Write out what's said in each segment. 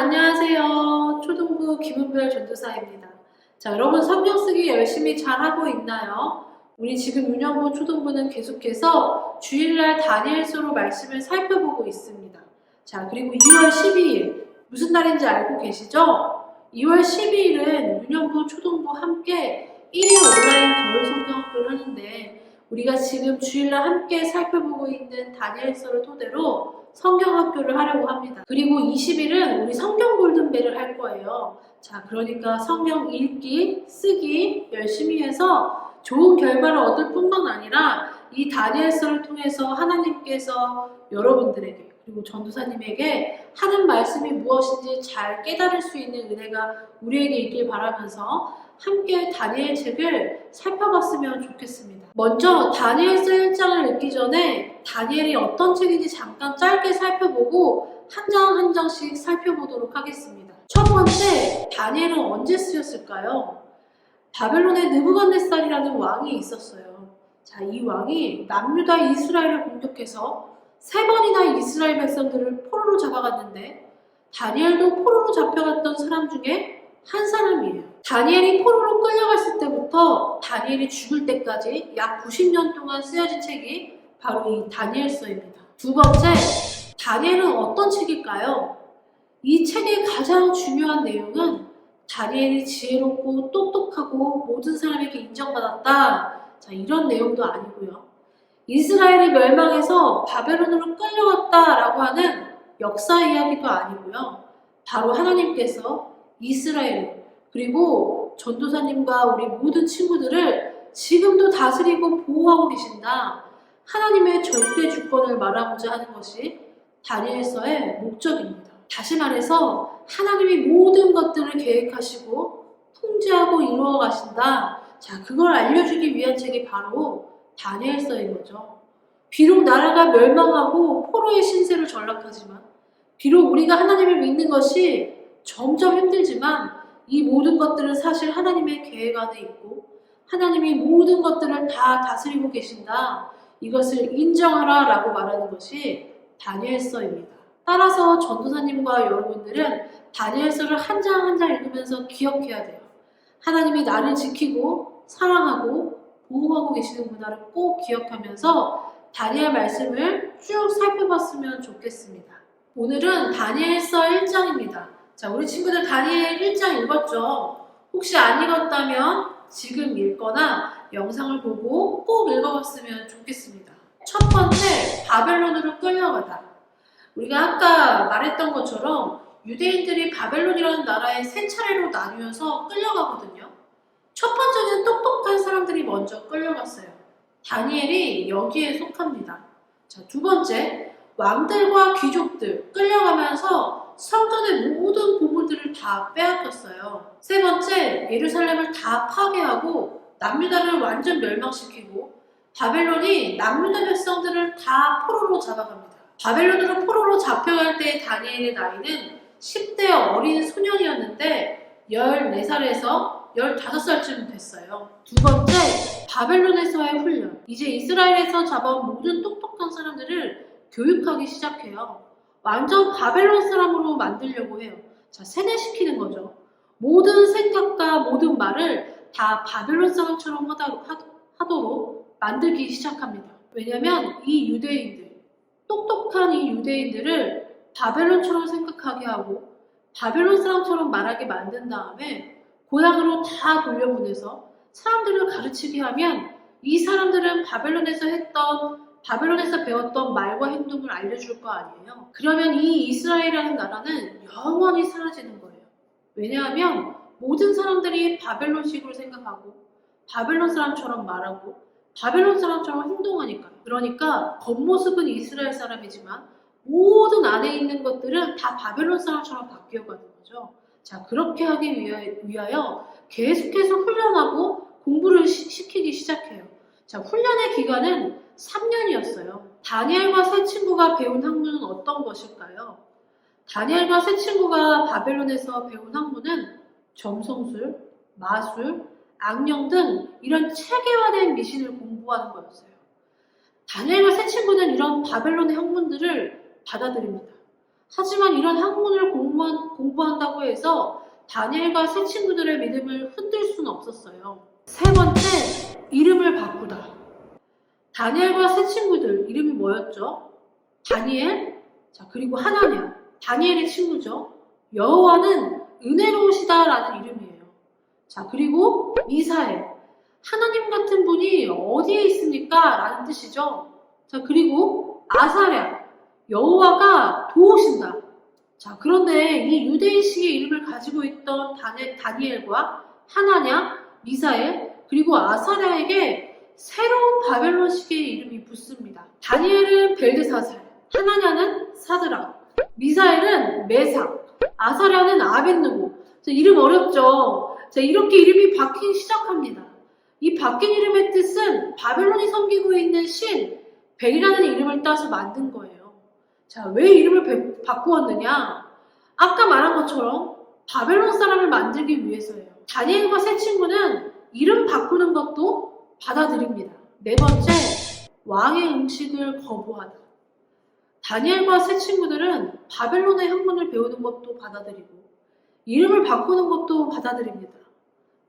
안녕하세요. 초등부 김은별 전도사입니다. 자, 여러분 성경 쓰기 열심히 잘하고 있나요? 우리 지금 유년부 초등부는 계속해서 주일날 다니엘서로 말씀을 살펴보고 있습니다. 자, 그리고 2월 12일 무슨 날인지 알고 계시죠? 2월 12일은 유년부 초등부 함께 1일 온라인 겨울 성경학교를 하는데 우리가 지금 주일날 함께 살펴보고 있는 다니엘서를 토대로 성경학교를 하려고 합니다. 그리고 20일은 우리 성경 골든벨을 할 거예요. 자, 그러니까 성경 읽기, 쓰기 열심히 해서 좋은 결과를 얻을 뿐만 아니라 이 다니엘서를 통해서 하나님께서 여러분들에게 그리고 전도사님에게 하는 말씀이 무엇인지 잘 깨달을 수 있는 은혜가 우리에게 있길 바라면서 함께 다니엘 책을 살펴봤으면 좋겠습니다. 먼저 다니엘서 1장을 읽기 전에 다니엘이 어떤 책인지 잠깐 짧게 살펴보고 한 장 한 장씩 살펴보도록 하겠습니다. 첫 번째, 다니엘은 언제 쓰였을까요? 바벨론에 느부갓네살이라는 왕이 있었어요. 자, 이 왕이 남유다 이스라엘을 공격해서 3번이나 이스라엘 백성들을 포로로 잡아갔는데 다니엘도 포로로 잡혀갔던 사람 중에 한 사람이에요. 다니엘이 포로로 끌려갔을 때부터 다니엘이 죽을 때까지 약 90년 동안 쓰여진 책이 바로 이 다니엘서입니다. 두 번째, 다니엘은 어떤 책일까요? 이 책의 가장 중요한 내용은 다니엘이 지혜롭고 똑똑하고 모든 사람에게 인정받았다. 자, 이런 내용도 아니고요. 이스라엘이 멸망해서 바벨론으로 끌려갔다라고 하는 역사 이야기도 아니고요. 바로 하나님께서 이스라엘 그리고 전도사님과 우리 모든 친구들을 지금도 다스리고 보호하고 계신다. 하나님의 절대 주권을 말하고자 하는 것이 다니엘서의 목적입니다. 다시 말해서 하나님이 모든 것들을 계획하시고 통제하고 이루어 가신다. 자, 그걸 알려주기 위한 책이 바로 다니엘서인 거죠. 비록 나라가 멸망하고 포로의 신세로 전락하지만 비록 우리가 하나님을 믿는 것이 점점 힘들지만 이 모든 것들은 사실 하나님의 계획 안에 있고 하나님이 모든 것들을 다 다스리고 계신다. 이것을 인정하라 라고 말하는 것이 다니엘서입니다. 따라서 전도사님과 여러분들은 다니엘서를 한 장 한 장 읽으면서 기억해야 돼요. 하나님이 나를 지키고 사랑하고 보호하고 계시는 문화를 꼭 기억하면서 다니엘 말씀을 쭉 살펴봤으면 좋겠습니다. 오늘은 다니엘서 1장입니다. 자, 우리 친구들 다니엘 1장 읽었죠? 혹시 안 읽었다면 지금 읽거나 영상을 보고 꼭 읽어봤으면 좋겠습니다. 첫 번째, 바벨론으로 끌려가다. 우리가 아까 말했던 것처럼 유대인들이 바벨론이라는 나라에 3차례로 나뉘어서 끌려가거든요. 첫 번째는 똑똑한 사람들이 먼저 끌려갔어요. 다니엘이 여기에 속합니다. 자, 두 번째, 왕들과 귀족들 끌려가면서 성전의 모든 보물들을 다 빼앗겼어요. 세 번째, 예루살렘을 다 파괴하고 남유다를 완전 멸망시키고 바벨론이 남유다 백성들을 다 포로로 잡아갑니다. 바벨론으로 포로로 잡혀갈 때 다니엘의 나이는 10대 어린 소년이었는데 14살에서 15살쯤 됐어요. 두 번째, 바벨론에서의 훈련. 이제 이스라엘에서 잡아온 모든 똑똑한 사람들을 교육하기 시작해요. 완전 바벨론 사람으로 만들려고 해요. 자, 세뇌시키는 거죠. 모든 생각과 모든 말을 다 바벨론 사람처럼 하도록 만들기 시작합니다. 왜냐하면 이 유대인들, 똑똑한 이 유대인들을 바벨론처럼 생각하게 하고 바벨론 사람처럼 말하게 만든 다음에 고향으로 다 돌려보내서 사람들을 가르치게 하면 이 사람들은 바벨론에서 배웠던 말과 행동을 알려줄 거 아니에요. 그러면 이 이스라엘이라는 나라는 영원히 사라지는 거예요. 왜냐하면 모든 사람들이 바벨론식으로 생각하고 바벨론 사람처럼 말하고 바벨론 사람처럼 행동하니까요. 그러니까 겉모습은 이스라엘 사람이지만 모든 안에 있는 것들은 다 바벨론 사람처럼 바뀌어가는 거죠. 자, 그렇게 하기 위하여 계속해서 훈련하고 공부를 시키기 시작해요. 자, 훈련의 기간은 3년이었어요. 다니엘과 세 친구가 배운 학문은 어떤 것일까요? 다니엘과 세 친구가 바벨론에서 배운 학문은 점성술, 마술, 악령 등 이런 체계화된 미신을 공부하는 거였어요. 다니엘과 세 친구는 이런 바벨론의 학문들을 받아들입니다. 하지만 이런 학문을 공부한 해서 다니엘과 새 친구들의 믿음을 흔들 수는 없었어요. 세 번째, 이름을 바꾸다. 다니엘과 새 친구들 이름이 뭐였죠? 다니엘, 자 그리고 하나냐, 다니엘의 친구죠. 여호와는 은혜로우시다라는 이름이에요. 자 그리고 미사엘, 하나님 같은 분이 어디에 있습니까? 라는 뜻이죠. 자 그리고 아사랴, 여호와가 도우신다. 자 그런데 이 유대인식의 이름을 가지고 있던 다니엘과 하나냐, 미사엘, 그리고 아사랴에게 새로운 바벨론식의 이름이 붙습니다. 다니엘은 벨드사살, 하나냐는 사드락, 미사엘은 메삭, 아사랴는 아벳느고. 이름 어렵죠? 자, 이렇게 이름이 바뀌기 시작합니다. 이 바뀐 이름의 뜻은 바벨론이 섬기고 있는 신, 벨이라는 이름을 따서 만든 거예요. 자, 왜 이름을 바꾸었느냐? 아까 말한 것처럼 바벨론 사람을 만들기 위해서예요. 다니엘과 새 친구는 이름 바꾸는 것도 받아들입니다. 네 번째, 왕의 음식을 거부하다. 다니엘과 새 친구들은 바벨론의 학문을 배우는 것도 받아들이고 이름을 바꾸는 것도 받아들입니다.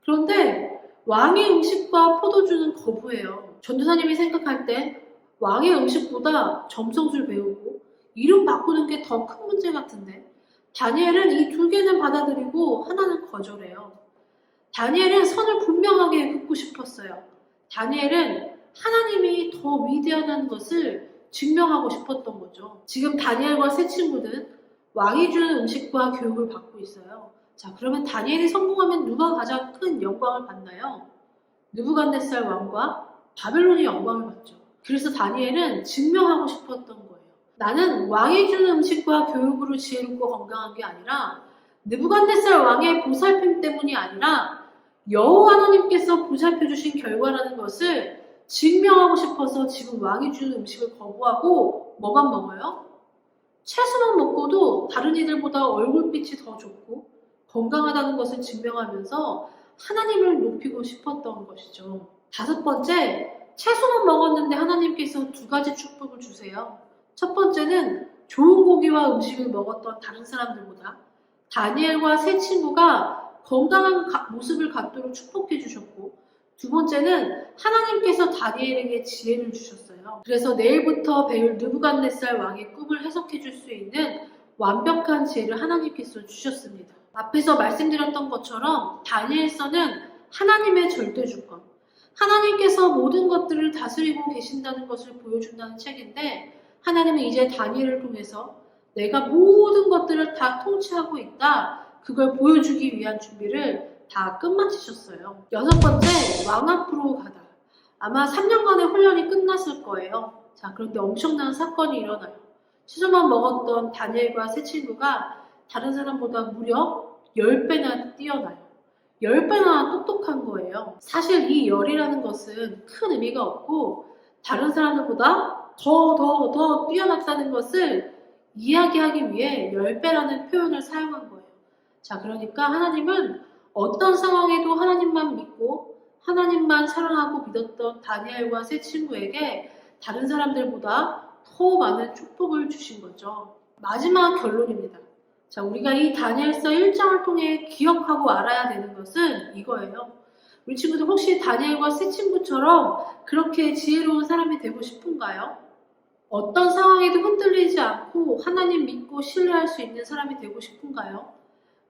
그런데 왕의 음식과 포도주는 거부해요. 전도사님이 생각할 때 왕의 음식보다 점성술 배우고 이름 바꾸는 게 더 큰 문제 같은데 다니엘은 이 두 개는 받아들이고 하나는 거절해요. 다니엘은 선을 분명하게 긋고 싶었어요. 다니엘은 하나님이 더 위대하다는 것을 증명하고 싶었던 거죠. 지금 다니엘과 새 친구는 왕이 주는 음식과 교육을 받고 있어요. 자, 그러면 다니엘이 성공하면 누가 가장 큰 영광을 받나요? 느부갓네살 왕과 바벨론이 영광을 받죠. 그래서 다니엘은 증명하고 싶었던 거예요. 나는 왕이 주는 음식과 교육으로 지혜롭고 건강한 게 아니라 느부갓네살 왕의 보살핌 때문이 아니라 여호와 하나님께서 보살펴 주신 결과라는 것을 증명하고 싶어서 지금 왕이 주는 음식을 거부하고 뭐만 먹어요? 채소만 먹고도 다른 이들보다 얼굴빛이 더 좋고 건강하다는 것을 증명하면서 하나님을 높이고 싶었던 것이죠. 다섯 번째, 채소만 먹었는데 하나님께서 두 가지 축복을 주세요. 첫 번째는 좋은 고기와 음식을 먹었던 다른 사람들보다 다니엘과 새 친구가 건강한 모습을 갖도록 축복해 주셨고, 두 번째는 하나님께서 다니엘에게 지혜를 주셨어요. 그래서 내일부터 배울 느부갓네살 왕의 꿈을 해석해 줄 수 있는 완벽한 지혜를 하나님께서 주셨습니다. 앞에서 말씀드렸던 것처럼 다니엘서는 하나님의 절대주권, 하나님께서 모든 것들을 다스리고 계신다는 것을 보여준다는 책인데, 하나님은 이제 다니엘을 통해서 내가 모든 것들을 다 통치하고 있다, 그걸 보여주기 위한 준비를 다 끝마치셨어요. 여섯 번째, 왕 앞으로 가다. 아마 3년간의 훈련이 끝났을 거예요. 자, 그런데 엄청난 사건이 일어나요. 채소만 먹었던 다니엘과 새 친구가 다른 사람보다 무려 10배나 뛰어나요. 10배나 똑똑한 거예요. 사실 이 열이라는 것은 큰 의미가 없고 다른 사람들보다 더 뛰어났다는 것을 이야기하기 위해 10배라는 표현을 사용한 거예요. 자, 그러니까 하나님은 어떤 상황에도 하나님만 믿고 하나님만 사랑하고 믿었던 다니엘과 새 친구에게 다른 사람들보다 더 많은 축복을 주신 거죠. 마지막 결론입니다. 자, 우리가 이 다니엘서 1장을 통해 기억하고 알아야 되는 것은 이거예요. 우리 친구들 혹시 다니엘과 새 친구처럼 그렇게 지혜로운 사람이 되고 싶은가요? 어떤 상황에도 흔들리지 않고 하나님 믿고 신뢰할 수 있는 사람이 되고 싶은가요?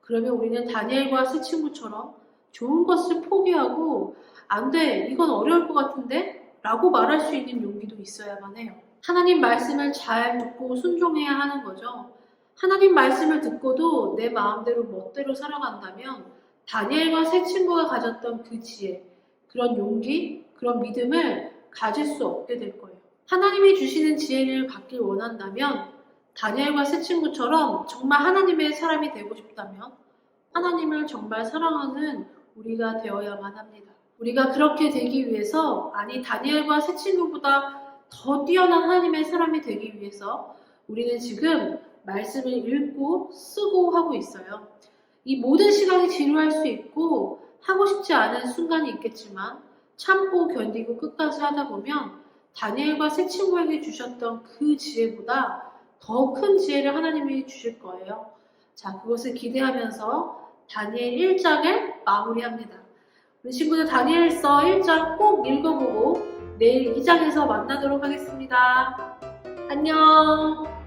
그러면 우리는 다니엘과 새 친구처럼 좋은 것을 포기하고 안 돼, 이건 어려울 것 같은데? 라고 말할 수 있는 용기도 있어야만 해요. 하나님 말씀을 잘 듣고 순종해야 하는 거죠. 하나님 말씀을 듣고도 내 마음대로 멋대로 살아간다면 다니엘과 새 친구가 가졌던 그 지혜, 그런 용기, 그런 믿음을 가질 수 없게 될 거예요. 하나님이 주시는 지혜를 받길 원한다면 다니엘과 새 친구처럼 정말 하나님의 사람이 되고 싶다면 하나님을 정말 사랑하는 우리가 되어야만 합니다. 우리가 그렇게 되기 위해서, 아니 다니엘과 새 친구보다 더 뛰어난 하나님의 사람이 되기 위해서 우리는 지금 말씀을 읽고 쓰고 하고 있어요. 이 모든 시간이 지루할 수 있고 하고 싶지 않은 순간이 있겠지만 참고 견디고 끝까지 하다 보면 다니엘과 새 친구에게 주셨던 그 지혜보다 더 큰 지혜를 하나님이 주실 거예요. 자, 그것을 기대하면서 다니엘 1장을 마무리합니다. 우리 친구들 다니엘서 1장 꼭 읽어보고 내일 2장에서 만나도록 하겠습니다. 안녕.